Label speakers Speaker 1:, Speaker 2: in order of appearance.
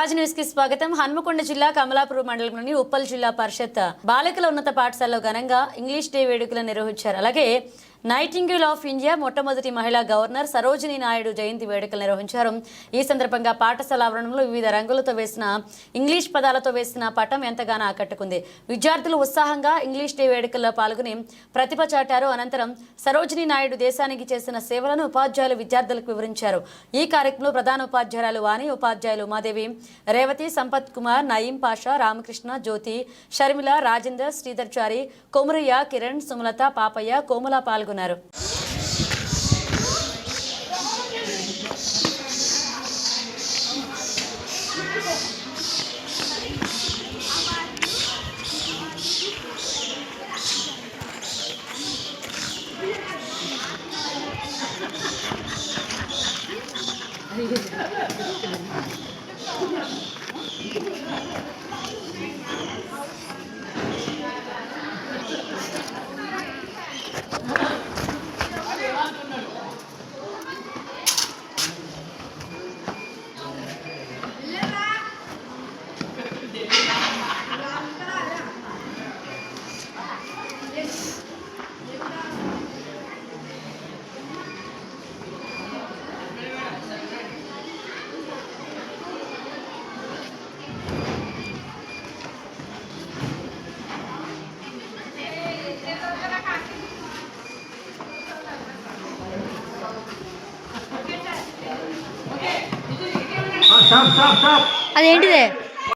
Speaker 1: Raj news కి స్వాగతం. హన్మకొండ జిల్లా కమలాపూర్ మండలంలోని ఉప్పల్ జిల్లా పరిషత్ బాలికల ఉన్నత పాఠశాలలో ఘనంగా ఇంగ్లీష్ డే వేడుకలు నిర్వహించారు. అలాగే నైటింగేల్ ఆఫ్ ఇండియా మొట్టమొదటి మహిళా గవర్నర్ సరోజినీ నాయుడు జయంతి వేడుకలు నిర్వహించారు. ఈ సందర్భంగా పాఠశాల ఆవరణంలో వివిధ రంగులతో వేసిన ఇంగ్లీష్ పదాలతో వేసిన పటం ఎంతగానో ఆకట్టుకుంది. విద్యార్థులు ఉత్సాహంగా ఇంగ్లీష్ డే వేడుకల్లో పాల్గొని ప్రతిభ చాటారు. అనంతరం సరోజినీ నాయుడు దేశానికి చేసిన సేవలను ఉపాధ్యాయులు విద్యార్థులకు వివరించారు. ఈ కార్యక్రమంలో ప్రధాన ఉపాధ్యాయురాలు వాణి, ఉపాధ్యాయులు ఉమాదేవి, రేవతి, సంపత్ కుమార్, నయీం పాషా, రామకృష్ణ, జ్యోతి, షర్మిల, రాజేందర్, శ్రీధర్ చారి, కొమరయ్య, కిరణ్, సుమలత, పాపయ్య, కోమల పాల్గొన్నారు.
Speaker 2: అదేంటిదే?